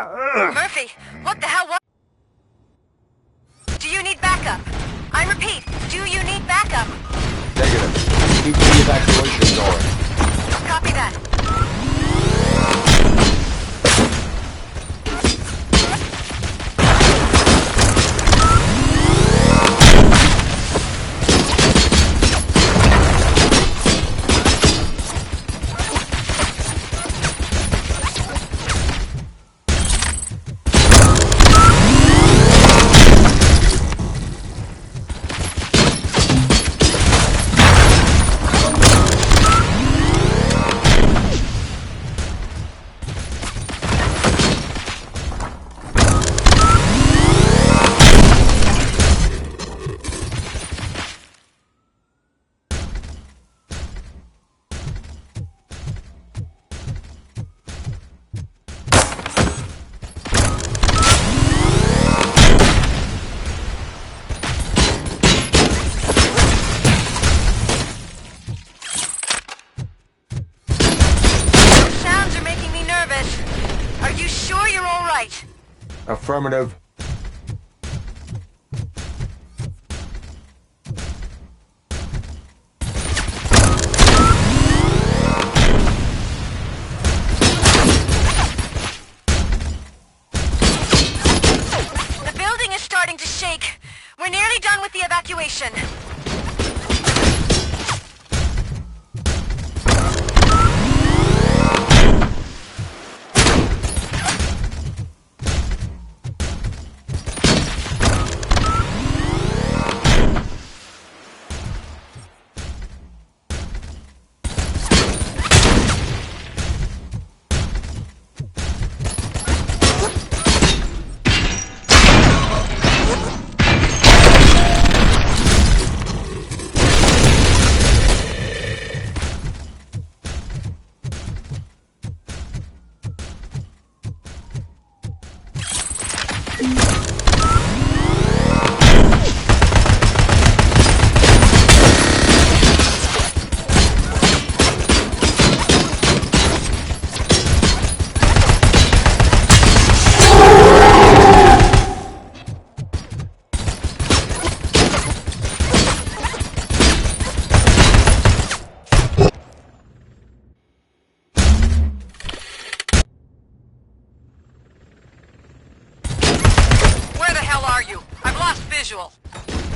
Murphy, what the hell was... Do you need backup? I repeat, do you need backup? Negative. Keep the evacuation going. Copy that. Affirmative. The building is starting to shake. We're nearly done with the evacuation.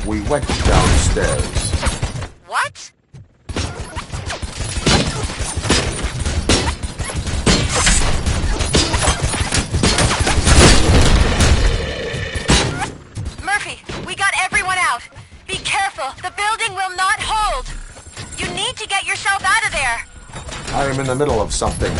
We went downstairs. What? Murphy, we got everyone out. Be careful, the building will not hold. You need to get yourself out of there. I am in the middle of something.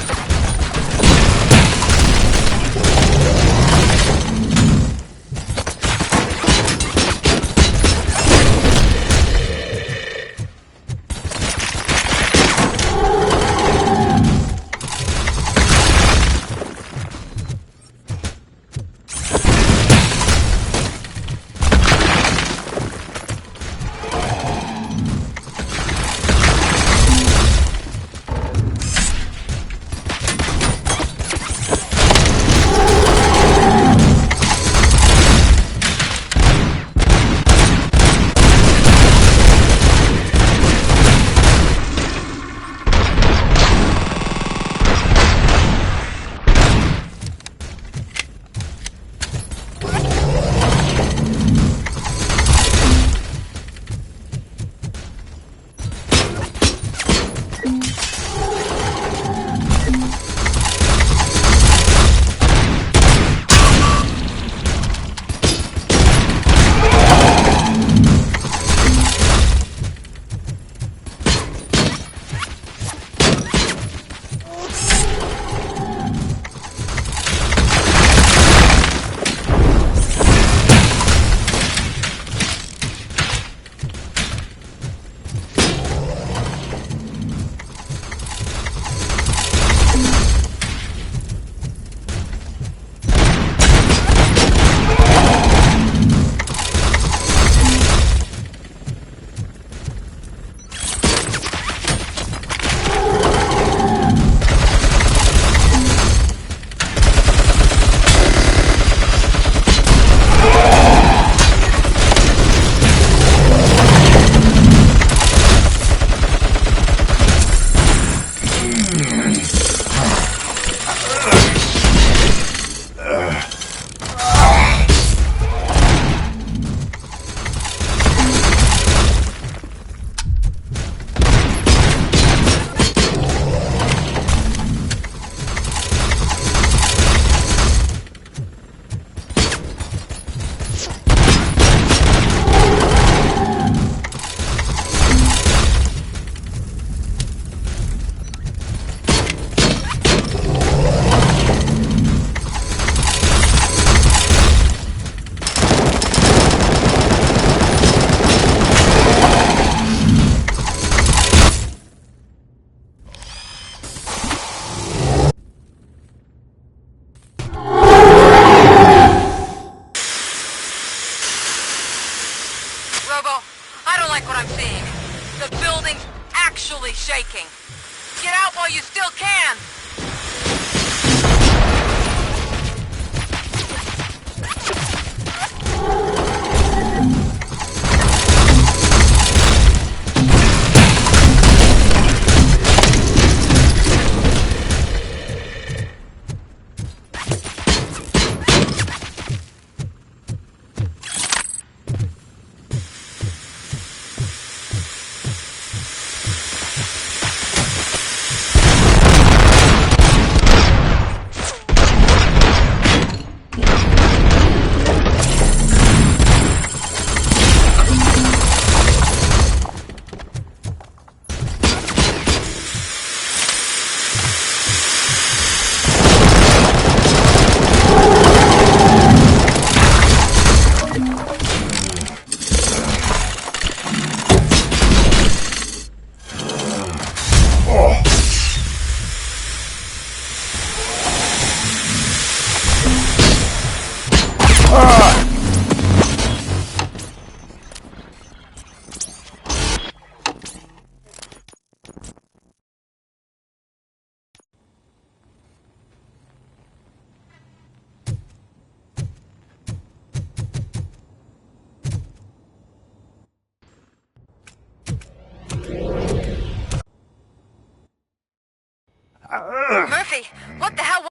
easy. What the hell?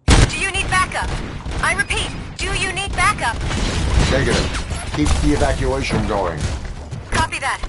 Do you need backup? I repeat, do you need backup? Negative. Keep the evacuation going. Copy that.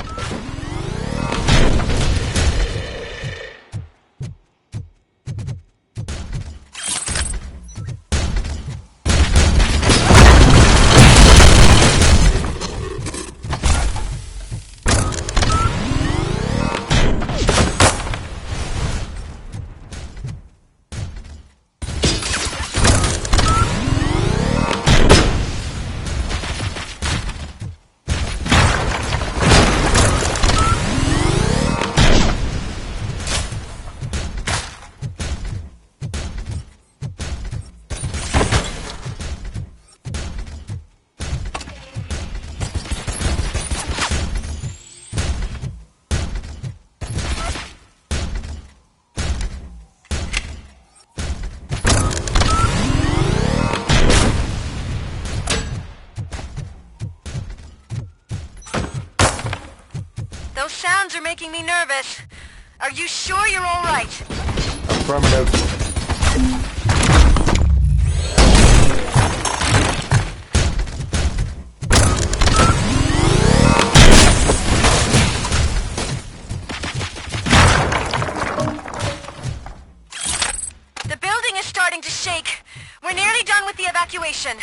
Those sounds are making me nervous. Are you sure you're all right? Affirmative. The building is starting to shake. We're nearly done with the evacuation.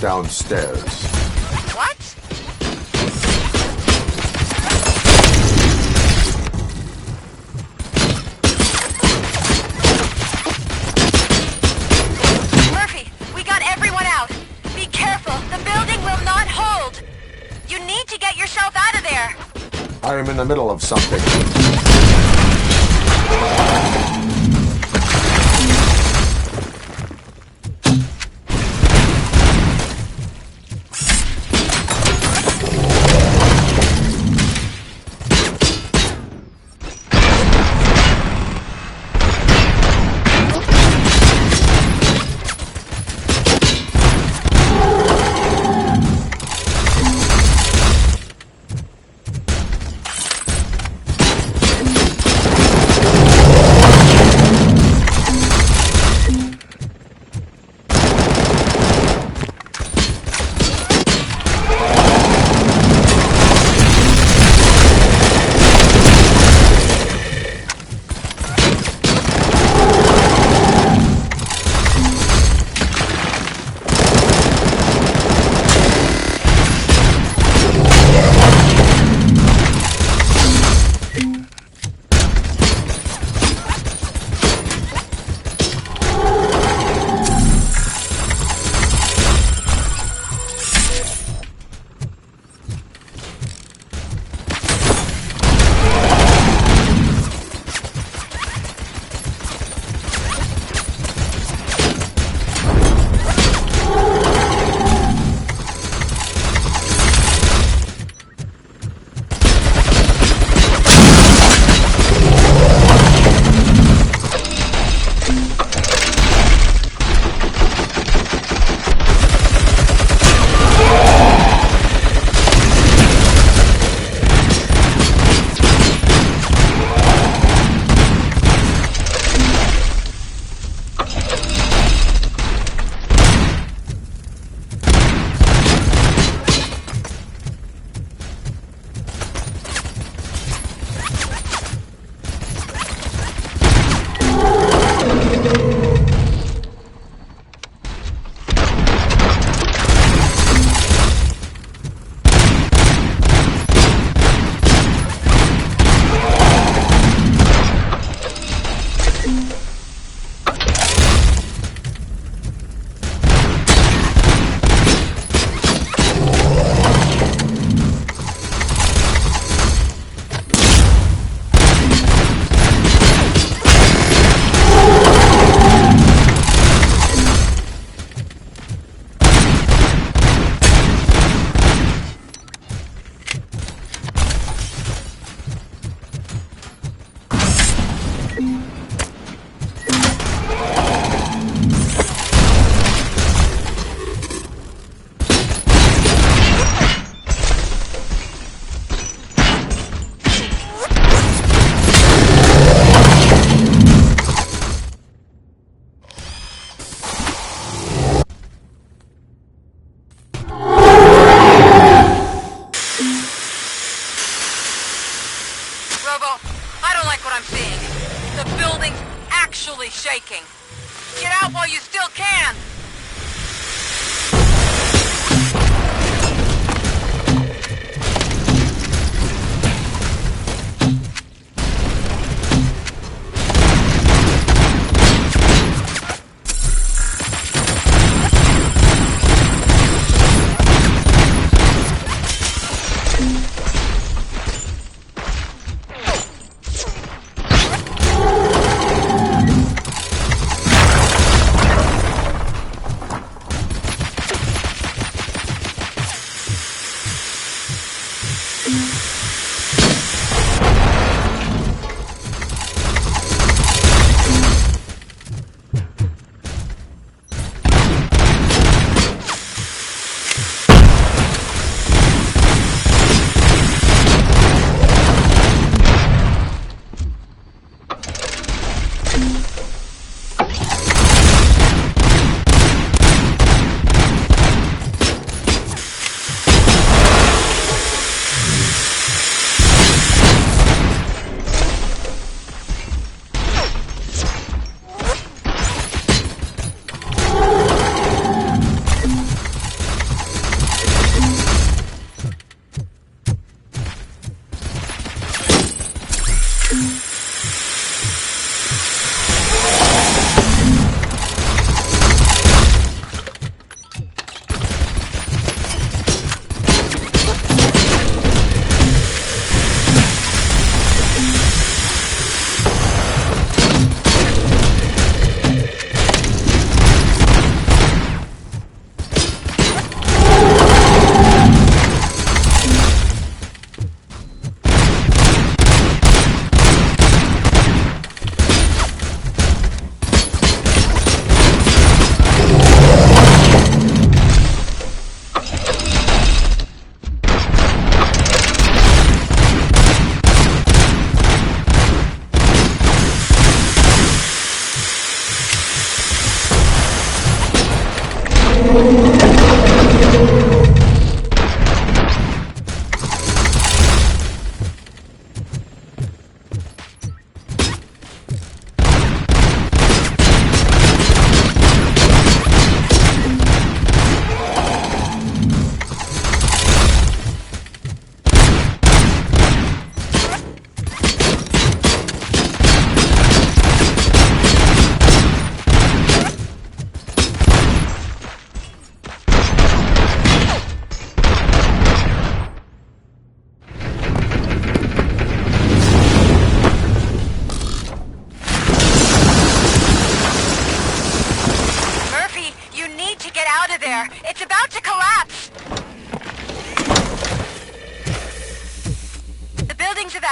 downstairs. What? Murphy, we got everyone out. Be careful. The building will not hold. You need to get yourself out of there. I am in the middle of something. shaking. Get out while you still can!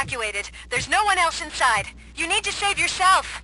evacuated. There's no one else inside. You need to save yourself.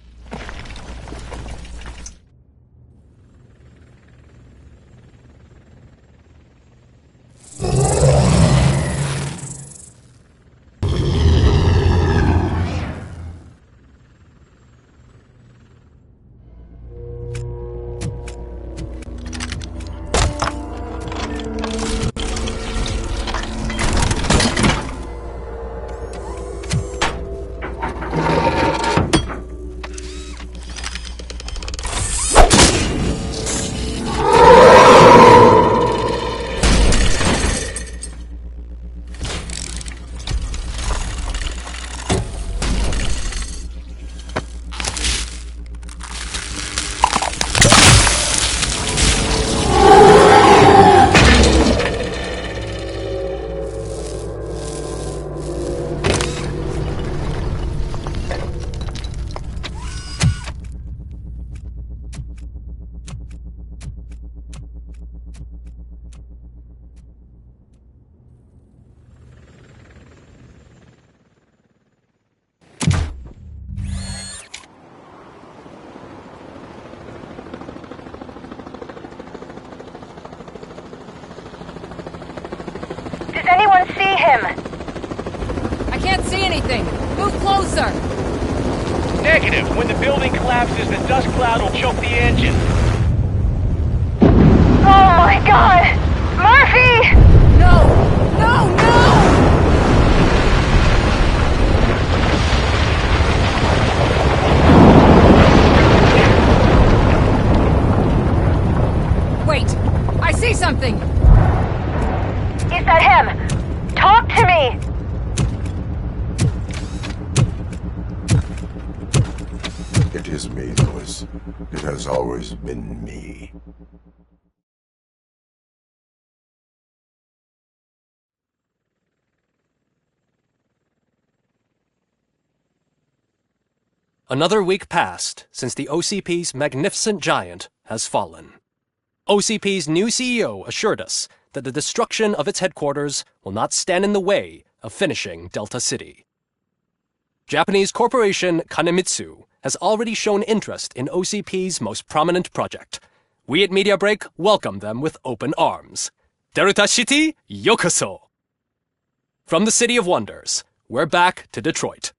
Does anyone see him? I can't see anything. Move closer. Negative. When the building collapses, the dust cloud will choke the engine. Oh my god! Murphy! No! No, no! Wait! I see something! Is that him? Talk to me! It is me, Louis. It has always been me. Another week passed since the OCP's magnificent giant has fallen. OCP's new CEO assured us that the destruction of its headquarters will not stand in the way of finishing Delta City. Japanese corporation Kanemitsu has already shown interest in OCP's most prominent project. We at Media Break welcome them with open arms. Delta City, yokoso! From the City of Wonders, we're back to Detroit.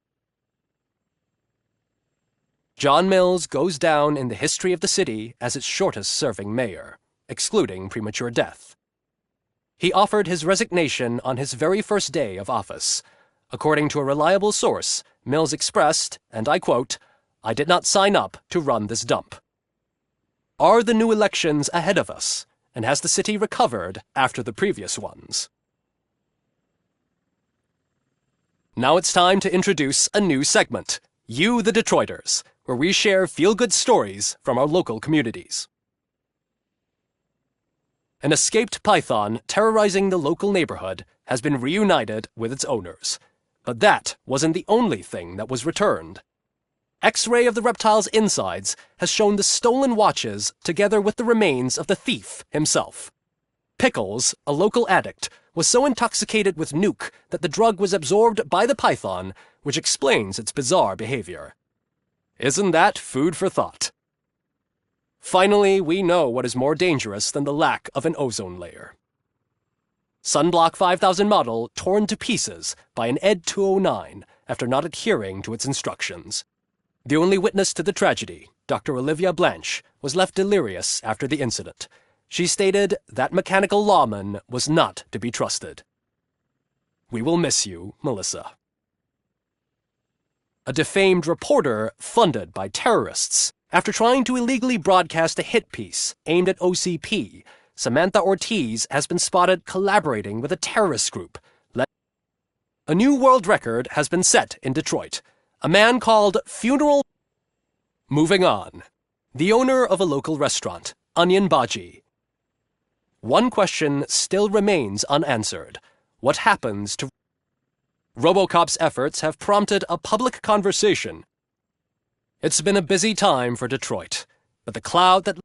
John Mills goes down in the history of the city as its shortest-serving mayor, excluding premature death. He offered his resignation on his very first day of office. According to a reliable source, Mills expressed, and I quote, "I did not sign up to run this dump." Are the new elections ahead of us, and has the city recovered after the previous ones? Now it's time to introduce a new segment, You the Detroiters, where we share feel-good stories from our local communities. An escaped python terrorizing the local neighborhood has been reunited with its owners. But that wasn't the only thing that was returned. X-ray of the reptile's insides has shown the stolen watches together with the remains of the thief himself. Pickles, a local addict, was so intoxicated with nuke that the drug was absorbed by the python, which explains its bizarre behavior. Isn't that food for thought? Finally, we know what is more dangerous than the lack of an ozone layer. Sunblock 5000 model torn to pieces by an ED 209 after not adhering to its instructions. The only witness to the tragedy, Dr. Olivia Blanche, was left delirious after the incident. She stated that mechanical lawman was not to be trusted. We will miss you, Melissa. A defamed reporter funded by terrorists. After trying to illegally broadcast a hit piece aimed at OCP, Samantha Ortiz has been spotted collaborating with a terrorist group. A new world record has been set in Detroit. A man called Funeral... Moving on. The owner of a local restaurant, Onion Baji. One question still remains unanswered. What happens to... RoboCop's efforts have prompted a public conversation. It's been a busy time for Detroit, but the cloud that